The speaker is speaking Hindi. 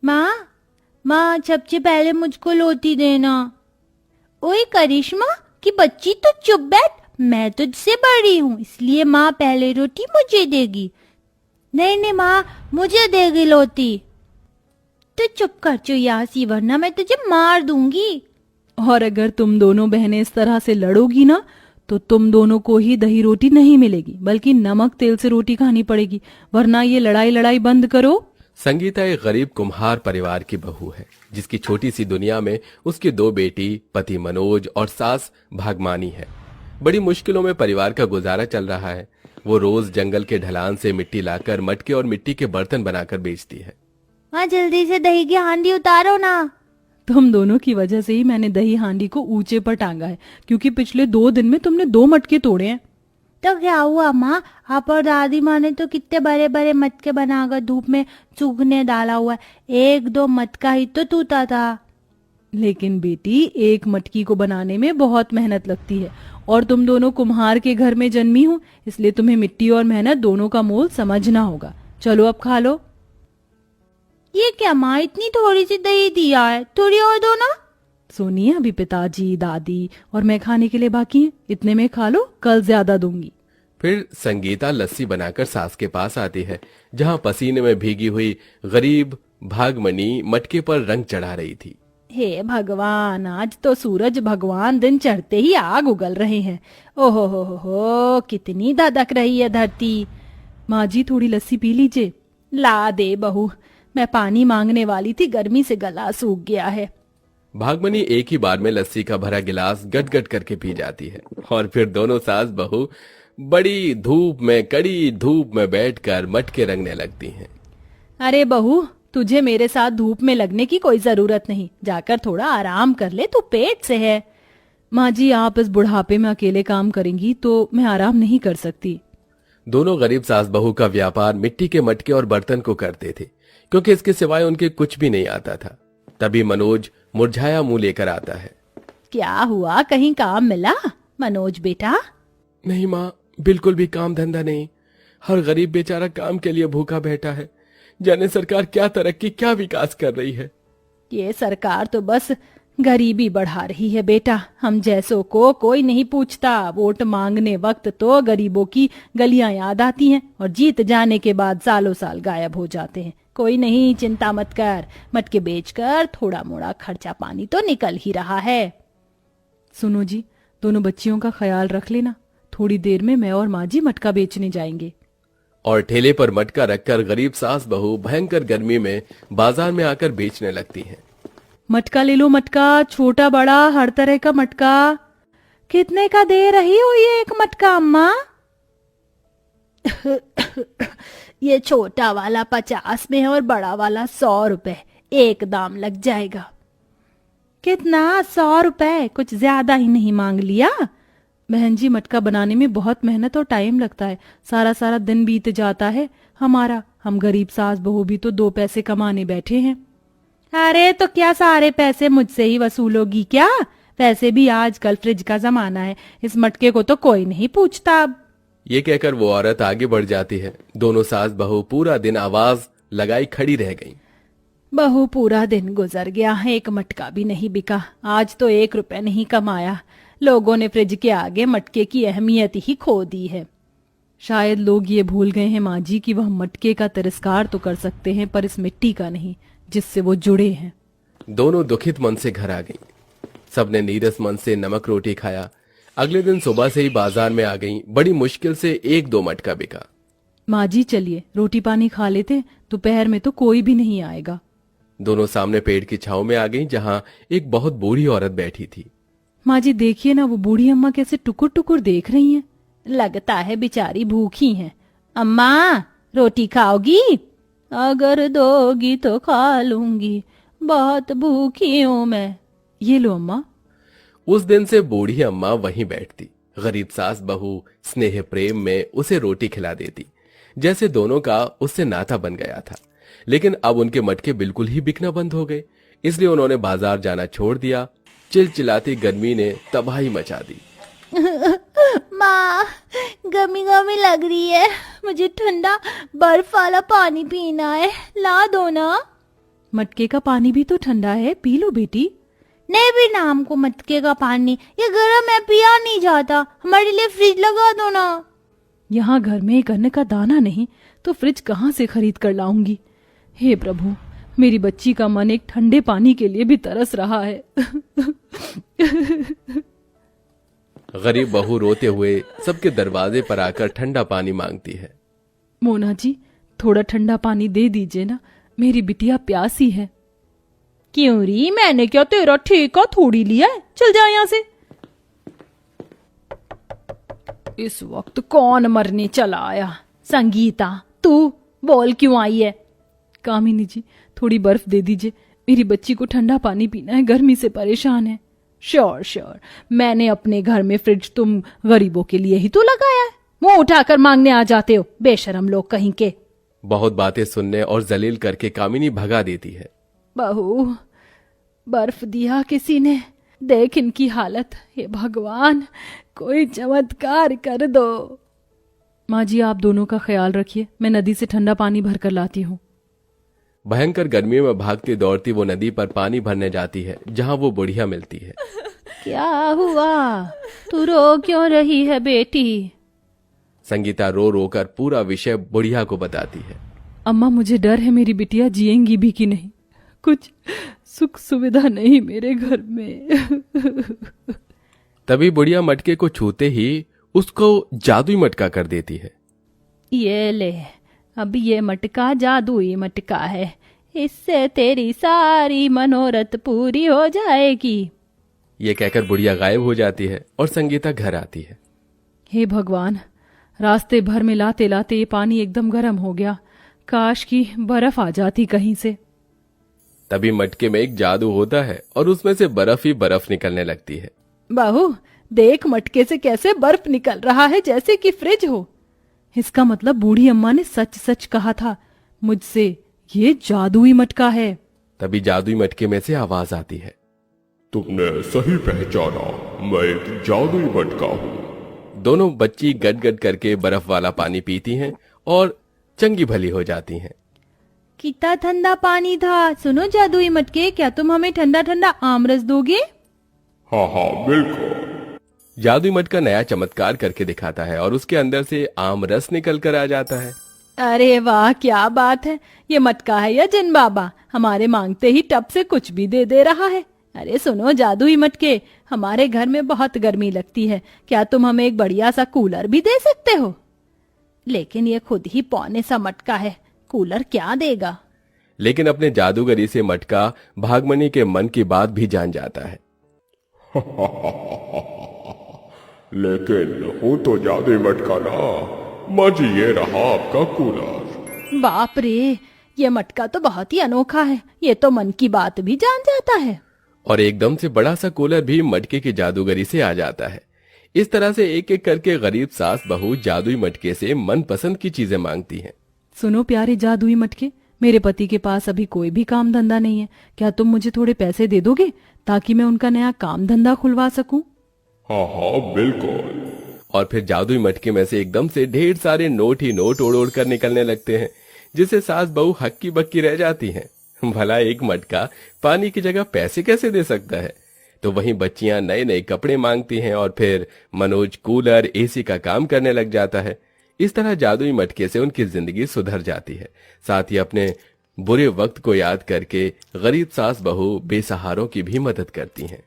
माँ, माँ सबसे पहले मुझको लोटी देना। ओए करिश्मा की बच्ची, तो चुप बैठ। मैं तुझसे बड़ी हूँ, इसलिए माँ पहले रोटी मुझे देगी। नहीं नहीं माँ, मुझे देगी लोटी। तो चुप कर चुयासी, वरना मैं तुझे मार दूंगी। और अगर तुम दोनों बहनें इस तरह से लड़ोगी ना, तो तुम दोनों को ही दही रोटी नहीं मिलेगी, बल्कि नमक तेल से रोटी खानी पड़ेगी। वरना ये लड़ाई लड़ाई बंद करो। संगीता एक गरीब कुम्हार परिवार की बहू है, जिसकी छोटी सी दुनिया में उसकी दो बेटी, पति मनोज और सास भागमानी है। बड़ी मुश्किलों में परिवार का गुजारा चल रहा है। वो रोज जंगल के ढलान से मिट्टी लाकर मटके और मिट्टी के बर्तन बनाकर बेचती है। माँ जल्दी से दही की हांडी उतारो ना। तुम दोनों की वजह से ही मैंने दही हांडी को ऊंचे पर टांगा है, क्योंकि पिछले 2 दिन में तुमने 2 मटके तोड़े हैं। तो क्या हुआ माँ, आप और दादी माँ ने तो कितने बड़े बड़े मटके बनाकर धूप में सूखने डाला हुआ है। 1-2 मटका ही तो टूटा था। लेकिन बेटी, एक मटकी को बनाने में बहुत मेहनत लगती है, और तुम दोनों कुम्हार के घर में जन्मी हो, इसलिए तुम्हें मिट्टी और मेहनत दोनों का मोल समझना होगा। चलो अब खा लो। ये क्या माँ, इतनी थोड़ी सी दही दिया है, थोड़ी और दो ना। सोनिया, अभी पिताजी, दादी और मैं खाने के लिए बाकी हैं। इतने में खा लो, कल ज्यादा दूंगी। फिर संगीता लस्सी बनाकर सास के पास आती है, जहां पसीने में भीगी हुई गरीब भागमनी मटके पर रंग चढ़ा रही थी। हे भगवान, आज तो सूरज भगवान दिन चढ़ते ही आग उगल रहे हैं। ओहो हो, कितनी धधक रही है धरती। माँ जी, थोड़ी लस्सी पी लीजिए। ला दे बहू, मैं पानी मांगने वाली थी, गर्मी से गला सूख गया है। भागमनी एक ही बार में लस्सी का भरा गिलास गट-गट करके पी जाती है, और फिर दोनों सास बहू बड़ी धूप में, कड़ी धूप में बैठकर मटके रंगने लगती हैं। अरे बहू, तुझे मेरे साथ धूप में लगने की कोई जरूरत नहीं। जाकर थोड़ा आराम कर ले, तू पेट से है। माँ जी, आप इस बुढ़ापे में अकेले काम करेंगी तो मैं आराम नहीं कर सकती। दोनों गरीब सास बहू का व्यापार मिट्टी के मटके और बर्तन को करते थे, क्योंकि इसके सिवाय उनके कुछ भी नहीं आता था। तभी मनोज मुरझाया मुंह लेकर आता है। क्या हुआ, कहीं काम मिला मनोज बेटा? नहीं माँ, बिल्कुल भी काम धंधा नहीं। हर गरीब बेचारा काम के लिए भूखा बैठा है। जाने सरकार क्या तरक्की, क्या विकास कर रही है। ये सरकार तो बस गरीबी बढ़ा रही है बेटा। हम जैसों को कोई नहीं पूछता। वोट मांगने वक्त तो गरीबों की गलियां याद आती हैं, और जीत जाने के बाद सालों साल गायब हो जाते हैं। कोई नहीं, चिंता मत कर, मटके बेचकर थोड़ा मोड़ा खर्चा पानी तो निकल ही रहा है। सुनो जी, दोनों बच्चियों का ख्याल रख लेना। थोड़ी देर में मैं और माँ जी मटका बेचने जाएंगे। और ठेले पर मटका रखकर गरीब सास बहू भयंकर गर्मी में बाजार में आकर बेचने लगती हैं। मटका ले लो, मटका, छोटा बड़ा हर तरह का मटका। कितने का दे रही हो ये एक मटका अम्मा? ये छोटा वाला 50 में है और बड़ा वाला 100 रुपए, एक दाम लग जाएगा। कितना? 100 रुपए? कुछ ज्यादा ही नहीं मांग लिया? बहन जी, मटका बनाने में बहुत मेहनत और टाइम लगता है। सारा सारा दिन बीत जाता है हमारा। हम गरीब सास बहू भी तो 2 पैसे कमाने बैठे हैं। अरे तो क्या सारे पैसे मुझसे ही वसूलोगी क्या? वैसे भी आजकल फ्रिज का जमाना है, इस मटके को तो कोई नहीं पूछता अब। ये कहकर वो औरत आगे बढ़ जाती है। दोनों सास बहू पूरा दिन आवाज लगाई खड़ी रह गईं। बहू, पूरा दिन गुजर गया, एक मटका भी नहीं बिका। आज तो 1 रुपए नहीं कमाया। लोगों ने फ्रिज के आगे मटके की अहमियत ही खो दी है। शायद लोग ये भूल गए हैं माँ जी कि वह मटके का तिरस्कार तो कर सकते हैं, पर इस मिट्टी का नहीं, जिससे वो जुड़े हैं। दोनों दुखित मन से घर आ गईं। सबने नीरस मन से नमक रोटी खाया। अगले दिन सुबह से ही बाजार में आ गईं। बड़ी मुश्किल से 1-2 मटका बिका। माँ जी, चलिए रोटी पानी खा लेते, दोपहर में तो कोई भी नहीं आएगा। दोनों सामने पेड़ की छांव में आ गईं, जहां एक बहुत बूढ़ी औरत बैठी थी। माँ जी, देखिए ना, वो बूढ़ी अम्मा कैसे टुकुर टुकुर देख रही हैं। लगता है बेचारी भूखी हैं। अम्मा, रोटी खाओगी? अगर दोगी तो खा लूंगी, बहुत भूखी हूं मैं। ये लो अम्मा। उस दिन से बूढ़ी अम्मा वहीं बैठती। गरीब सास बहू स्नेह प्रेम में उसे रोटी खिला देती, जैसे दोनों का उससे नाता बन गया था। लेकिन अब उनके मटके बिल्कुल ही बिकना बंद हो गए, इसलिए उन्होंने बाजार जाना छोड़ दिया। चिलचिलाती गर्मी ने तबाही मचा दी। माँ, गमी गमी लग रही है, मुझे ठंडा बर्फ वाला पानी पीना है, ला दो ना। मटके का पानी भी तो ठंडा है, पी लो बेटी। नहीं भी नाम को मटके का पानी, ये गर्म है, पिया नहीं जाता। हमारे लिए फ्रिज लगा दो ना। यहाँ घर में एक अन्न का दाना नहीं तो फ्रिज कहाँ से खरीद कर लाऊंगी। हे प्रभु, मेरी बच्ची का मन एक ठंडे पानी के लिए भी तरस रहा है। गरीब बहू रोते हुए सबके दरवाजे पर आकर ठंडा पानी मांगती है। मोना जी, थोड़ा ठंडा पानी दे दीजिए ना, मेरी बिटिया प्यासी है। क्यों री, मैंने क्या तेरा ठेका थोड़ी लिया है, चल जा यहाँ से। इस वक्त कौन मरने चला आया? संगीता, तू बोल क्यों आई है? कामिनी जी, थोड़ी बर्फ दे दीजिए, मेरी बच्ची को ठंडा पानी पीना है, गर्मी से परेशान है। श्योर श्योर, मैंने अपने घर में फ्रिज तुम गरीबों के लिए ही तो लगाया है, मुंह उठाकर मांगने आ जाते हो, बेशरम लोग कहीं के। बहुत बातें सुनने और जलील करके कामिनी भगा देती है। बहू, बर्फ दिया किसी ने, देख इनकी हालत, हे भगवान कोई चमत्कार कर दो। माँ जी, आप दोनों का ख्याल रखिए, मैं नदी से ठंडा पानी भर कर लाती हूँ। भयंकर गर्मियों में भागती दौड़ती वो नदी पर पानी भरने जाती है, जहाँ वो बुढ़िया मिलती है। क्या हुआ, तू रो क्यों रही है बेटी? संगीता रो रो कर पूरा विषय बुढ़िया को बताती है। अम्मा, मुझे डर है मेरी बिटिया जिएंगी भी कि नहीं, कुछ सुख सुविधा नहीं मेरे घर में। तभी बुढ़िया मटके को छूते ही उसको जादुई मटका कर देती है। ये ले, अब ये मटका जादुई मटका है, इससे तेरी सारी मनोरथ पूरी हो जाएगी। ये कहकर बुढ़िया गायब हो जाती है और संगीता घर आती है। हे भगवान, रास्ते भर में लाते लाते ये पानी एकदम गर्म हो गया, काश की बर्फ आ जाती कहीं से। तभी मटके में एक जादू होता है और उसमें से बर्फ ही बर्फ निकलने लगती है। बहू देख, मटके से कैसे बर्फ निकल रहा है, जैसे कि फ्रिज हो। इसका मतलब बूढ़ी अम्मा ने सच सच कहा था मुझसे, ये जादुई मटका है। तभी जादुई मटके में से आवाज आती है, तुमने सही पहचाना, मैं एक जादुई मटका हूँ। दोनों बच्ची गट-गट करके बर्फ वाला पानी पीती हैं और चंगी भली हो जाती हैं। कितना ठंडा पानी था। सुनो जादुई मटके, क्या तुम हमें ठंडा ठंडा आमरस दोगे? हाँ हाँ बिल्कुल। जादुई मटका नया चमत्कार करके दिखाता है और उसके अंदर से आम रस निकल कर आ जाता है। अरे वाह, क्या बात है, ये मटका है या जिन बाबा, हमारे मांगते ही टप से कुछ भी दे रहा है। अरे सुनो जादुई मटके, हमारे घर में बहुत गर्मी लगती है, क्या तुम हमें एक बढ़िया सा कूलर भी दे सकते हो? लेकिन ये खुद ही पौने सा मटका है, कूलर क्या देगा? लेकिन अपने जादूगरी से मटका भागमनी के मन की बात भी जान जाता है। लेकिन हूँ तो जादुई मटका ना, माजी ये रहा आपका कूलर। बाप रे, ये मटका तो बहुत ही अनोखा है, ये तो मन की बात भी जान जाता है। और एकदम से बड़ा सा कूलर भी मटके की जादूगरी से आ जाता है। इस तरह से एक एक करके गरीब सास बहू जादुई मटके से मनपसंद की चीजें मांगती हैं। सुनो प्यारे जादुई मटके, मेरे पति के पास अभी कोई भी काम धंधा नहीं है, क्या तुम मुझे थोड़े पैसे दे दोगे ताकि मैं उनका नया काम धंधा खुलवा सकूं? हाँ हाँ बिल्कुल। और फिर जादुई मटके में से एकदम से ढेर सारे नोट ही नोट ओढ़ ओढ़ कर निकलने लगते हैं, जिससे सास बहू हक्की बक्की रह जाती हैं। भला एक मटका पानी की जगह पैसे कैसे दे सकता है? तो वहीं बच्चियां नए नए कपड़े मांगती हैं और फिर मनोज कूलर एसी का काम करने लग जाता है। इस तरह जादुई मटके से उनकी जिंदगी सुधर जाती है। साथ ही अपने बुरे वक्त को याद करके गरीब सास बहू बेसहारों की भी मदद करती हैं।